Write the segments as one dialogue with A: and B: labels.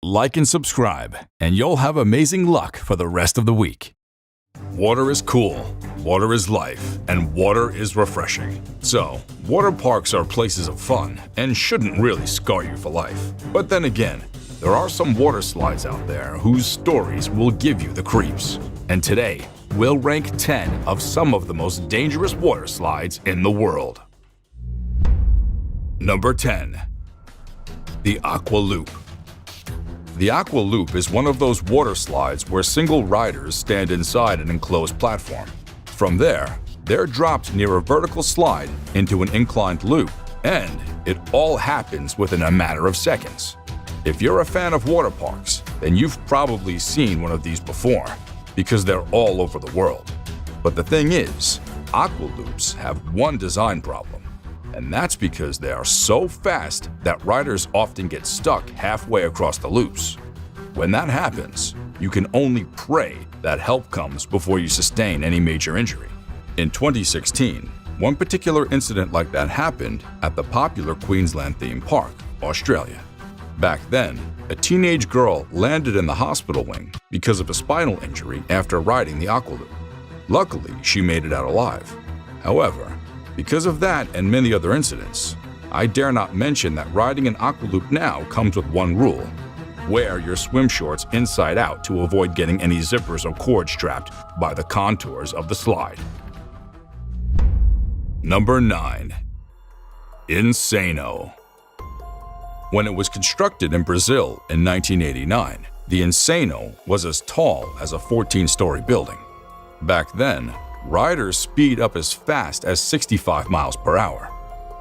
A: like and subscribe, and you'll have amazing luck for the rest of the week. Water is cool, water is life, and water is refreshing. So, water parks are places of fun and shouldn't really scar you for life. But then again, there are some water slides out there whose stories will give you the creeps. And today, we'll rank 10 of some of the most dangerous water slides in the world. Number 10. The Aqua Loop. The Aqua Loop is one of those water slides where single riders stand inside an enclosed platform. From there, they're dropped near a vertical slide into an inclined loop, and it all happens within a matter of seconds. If you're a fan of water parks, then you've probably seen one of these before, because they're all over the world. But the thing is, Aqua Loops have one design problem, and that's because they are so fast that riders often get stuck halfway across the loops. When that happens, you can only pray that help comes before you sustain any major injury. In 2016, one particular incident like that happened at the popular Queensland theme park, Australia. Back then, a teenage girl landed in the hospital wing because of a spinal injury after riding the Aqua Loop. Luckily, she made it out alive. However, because of that and many other incidents, I dare not mention that riding an Aqua Loop now comes with one rule: wear your swim shorts inside out to avoid getting any zippers or cords trapped by the contours of the slide. Number 9. Insano. When it was constructed in Brazil in 1989, the Insano was as tall as a 14-story building. Back then, riders speed up as fast as 65 miles per hour,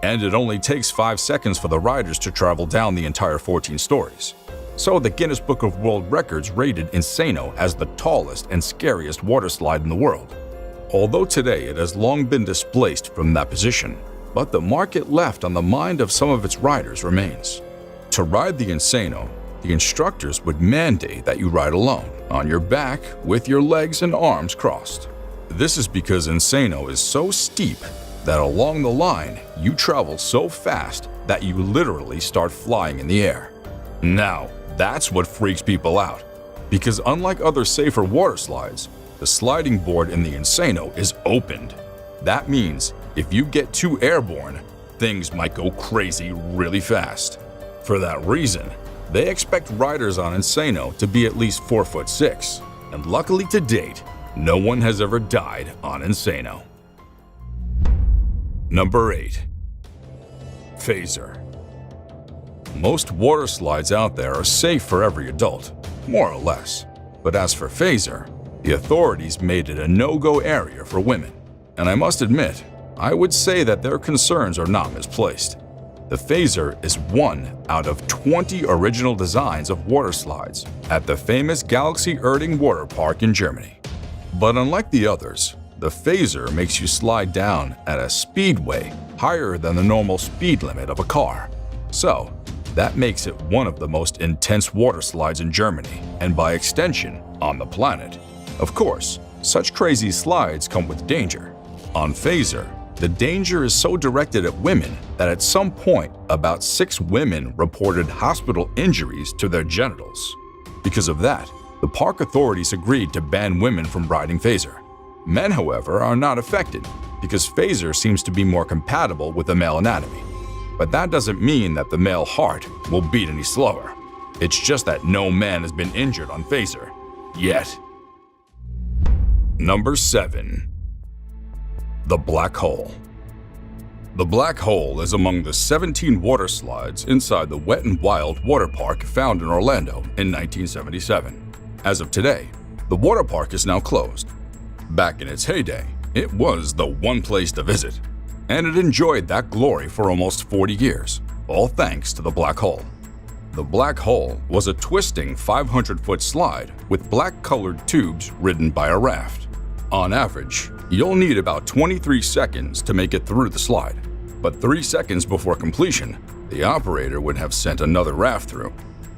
A: and it only takes 5 seconds for the riders to travel down the entire 14 stories. So the Guinness Book of World Records rated Insano as the tallest and scariest water slide in the world. Although today it has long been displaced from that position, but the mark it left on the mind of some of its riders remains. To ride the Insano, the instructors would mandate that you ride alone, on your back, with your legs and arms crossed. This is because Insano is so steep that along the line, you travel so fast that you literally start flying in the air. Now, that's what freaks people out, because unlike other safer water slides, the sliding board in the Insano is opened. That means if you get too airborne, things might go crazy really fast. For that reason, they expect riders on Insano to be at least 4'6", and luckily to date, no one has ever died on Insano. Number 8. Phaser. Most water slides out there are safe for every adult, more or less. But as for Phaser, the authorities made it a no-go area for women. And I must admit, I would say that their concerns are not misplaced. The Phaser is one out of 20 original designs of water slides at the famous Galaxy Erding Water Park in Germany. But unlike the others, the Phaser makes you slide down at a speedway higher than the normal speed limit of a car. So, that makes it one of the most intense water slides in Germany, and by extension, on the planet. Of course, such crazy slides come with danger. On Phaser, the danger is so directed at women that at some point, about 6 women reported hospital injuries to their genitals. Because of that, the park authorities agreed to ban women from riding Phaser. Men, however, are not affected because Phaser seems to be more compatible with the male anatomy. But that doesn't mean that the male heart will beat any slower. It's just that no man has been injured on Phaser yet. Number 7. The Black Hole. The Black Hole is among the 17 water slides inside the Wet n Wild water park found in Orlando in 1977. As of today, the water park is now closed. Back in its heyday, it was the one place to visit, and it enjoyed that glory for almost 40 years, all thanks to the Black Hole. The Black Hole was a twisting 500-foot slide with black-colored tubes ridden by a raft. On average, you'll need about 23 seconds to make it through the slide, but 3 seconds before completion, the operator would have sent another raft through.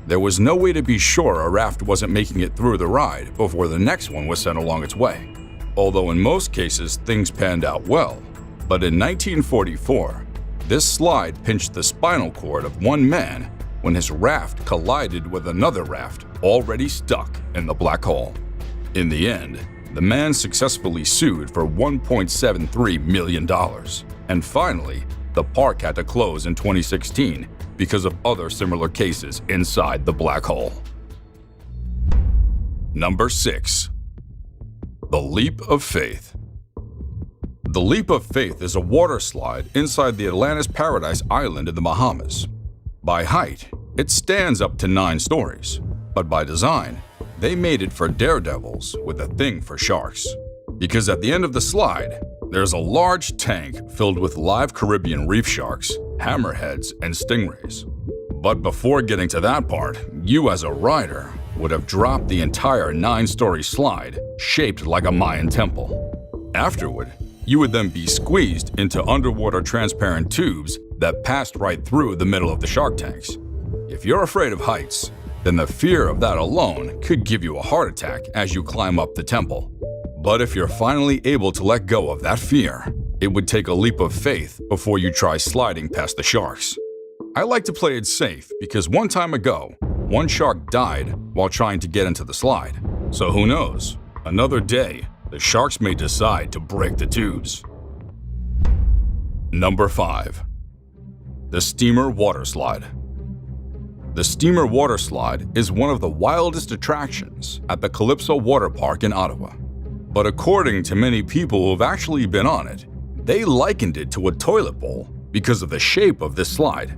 A: There was no way to be sure a raft wasn't making it through the ride before the next one was sent along its way. Although in most cases things panned out well, but in 1944, this slide pinched the spinal cord of one man when his raft collided with another raft already stuck in the black hole. In the end, the man successfully sued for $1.73 million. And finally, the park had to close in 2016 because of other similar cases inside the black hole. Number 6. The Leap of Faith. The Leap of Faith is a water slide inside the Atlantis Paradise Island in the Bahamas. By height, it stands up to 9 stories, but by design, they made it for daredevils with a thing for sharks. Because at the end of the slide, there's a large tank filled with live Caribbean reef sharks, hammerheads, and stingrays. But before getting to that part, you as a rider would have dropped the entire 9-story slide shaped like a Mayan temple. Afterward, you would then be squeezed into underwater transparent tubes that passed right through the middle of the shark tanks. If you're afraid of heights, then the fear of that alone could give you a heart attack as you climb up the temple. But if you're finally able to let go of that fear, it would take a leap of faith before you try sliding past the sharks. I like to play it safe because one time ago, one shark died while trying to get into the slide. So who knows? Another day, the sharks may decide to break the tubes. Number 5. The Steamer Water Slide. The Steamer Water Slide is one of the wildest attractions at the Calypso Water Park in Ottawa. But according to many people who have actually been on it, they likened it to a toilet bowl because of the shape of this slide.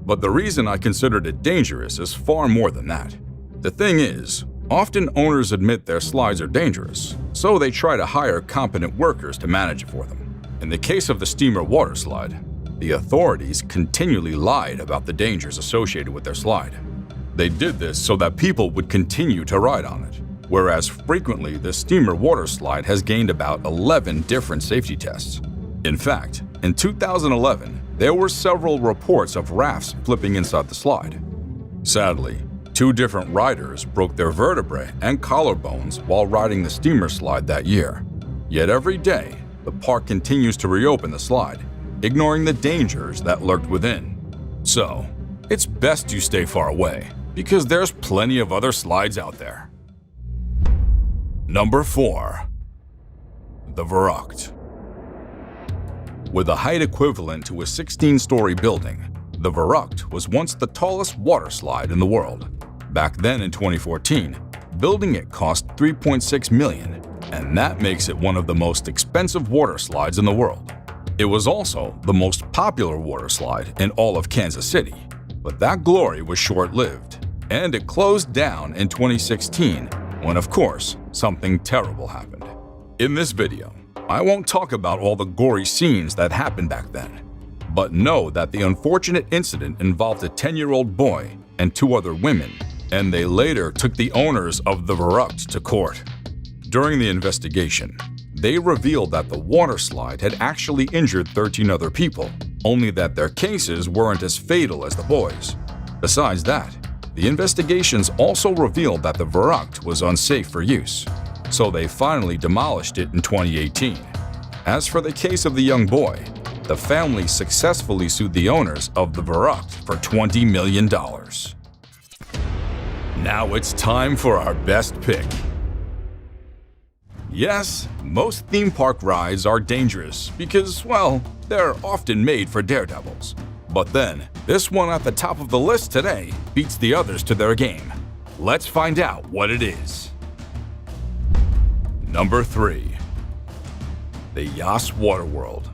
A: But the reason I considered it dangerous is far more than that. The thing is, often owners admit their slides are dangerous, so they try to hire competent workers to manage it for them. In the case of the Steamer Water Slide, the authorities continually lied about the dangers associated with their slide. They did this so that people would continue to ride on it, whereas frequently the Steamer Water Slide has gained about 11 different safety tests. In fact, in 2011, there were several reports of rafts flipping inside the slide. Sadly, 2 different riders broke their vertebrae and collarbones while riding the steamer slide that year. Yet every day, the park continues to reopen the slide, ignoring the dangers that lurked within. So, it's best you stay far away, because there's plenty of other slides out there. Number 4. The Verrückt. With a height equivalent to a 16-story building, the Verrückt was once the tallest water slide in the world. Back then in 2014, building it cost $3.6 million, and that makes it one of the most expensive water slides in the world. It was also the most popular water slide in all of Kansas City, but that glory was short-lived, and it closed down in 2016 when, of course, something terrible happened. In this video, I won't talk about all the gory scenes that happened back then, but know that the unfortunate incident involved a 10-year-old boy and 2 other women, and they later took the owners of the Verrückt to court. During the investigation, they revealed that the water slide had actually injured 13 other people, only that their cases weren't as fatal as the boys. Besides that, the investigations also revealed that the Verrückt was unsafe for use, so they finally demolished it in 2018. As for the case of the young boy, the family successfully sued the owners of the Verrückt for $20 million. Now it's time for our best pick. Yes, most theme park rides are dangerous because, well, they're often made for daredevils. But then, this one at the top of the list today beats the others to their game. Let's find out what it is. Number 3. The Yas Waterworld.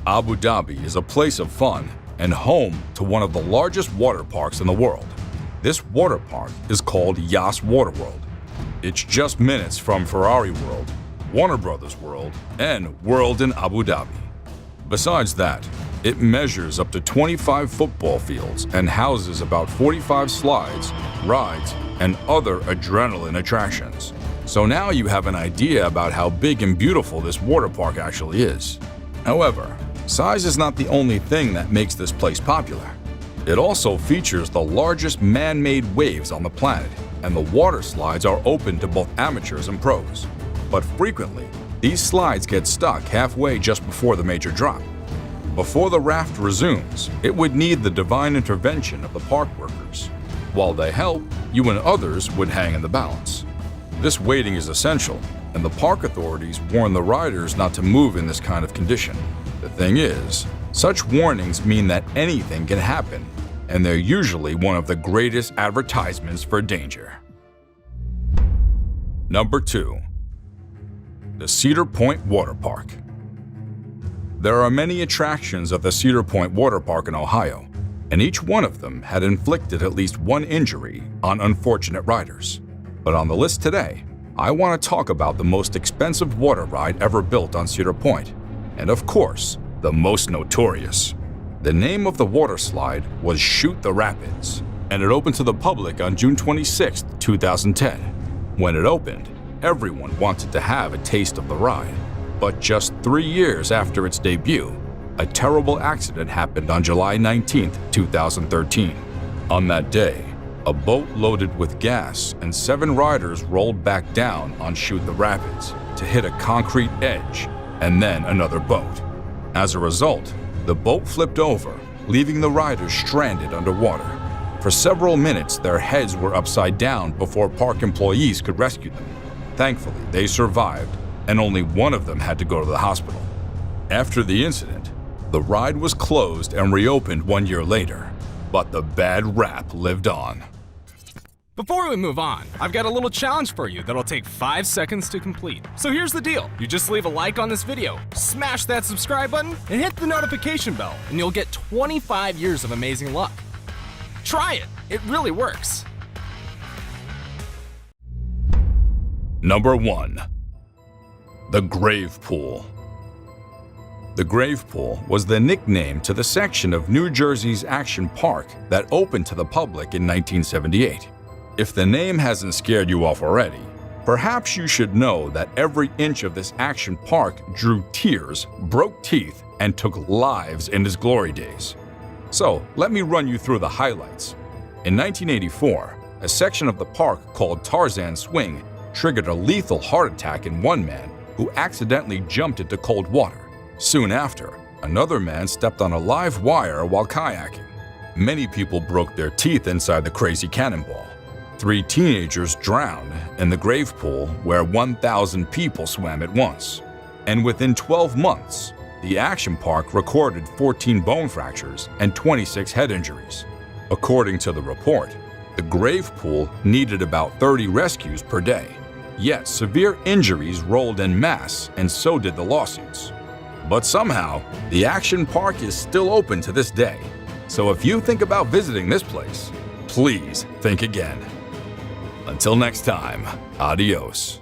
A: Abu Dhabi is a place of fun and home to one of the largest water parks in the world. This water park is called Yas Waterworld. It's just minutes from Ferrari World, Warner Brothers World, and World in Abu Dhabi. Besides that, it measures up to 25 football fields and houses about 45 slides, rides, and other adrenaline attractions. So now you have an idea about how big and beautiful this water park actually is. However, size is not the only thing that makes this place popular. It also features the largest man-made waves on the planet, and the water slides are open to both amateurs and pros. But frequently, these slides get stuck halfway just before the major drop. before the raft resumes, it would need the divine intervention of the park workers. While they help, you and others would hang in the balance. This waiting is essential, and the park authorities warn the riders not to move in this kind of condition. The thing is, such warnings mean that anything can happen, and they're usually one of the greatest advertisements for danger. Number 2. The Cedar Point Water Park. There are many attractions of the Cedar Point Water Park in Ohio, and each one of them had inflicted at least one injury on unfortunate riders. But on the list today, I want to talk about the most expensive water ride ever built on Cedar Point, and of course, the most notorious. The name of the water slide was Shoot the Rapids, and it opened to the public on June 26, 2010. When it opened, everyone wanted to have a taste of the ride. But just 3 years after its debut, a terrible accident happened on July 19, 2013. On that day, a boat loaded with gas and 7 riders rolled back down on Shoot the Rapids to hit a concrete edge and then another boat. As a result, the boat flipped over, leaving the riders stranded underwater. For several minutes, their heads were upside down before park employees could rescue them. Thankfully, they survived, and only one of them had to go to the hospital. After the incident, the ride was closed and reopened 1 year later, but the bad rap lived on.
B: Before we move on, I've got a little challenge for you that'll take 5 seconds to complete. So here's the deal. You just leave a like on this video, smash that subscribe button, and hit the notification bell, and you'll get 25 years of amazing luck. Try it. It really works.
A: Number 1. The Grave Pool. The Grave Pool was the nickname to the section of New Jersey's Action Park that opened to the public in 1978. If the name hasn't scared you off already, perhaps you should know that every inch of this action park drew tears, broke teeth, and took lives in its glory days. So let me run you through the highlights. In 1984, a section of the park called Tarzan Swing triggered a lethal heart attack in one man who accidentally jumped into cold water. Soon after, another man stepped on a live wire while kayaking. Many people broke their teeth inside the crazy cannonball. 3 teenagers drowned in the grave pool where 1,000 people swam at once. And within 12 months, the action park recorded 14 bone fractures and 26 head injuries. According to the report, the grave pool needed about 30 rescues per day. Yet severe injuries rolled en masse, and so did the lawsuits. But somehow, the action park is still open to this day. So if you think about visiting this place, please think again. Until next time, adios.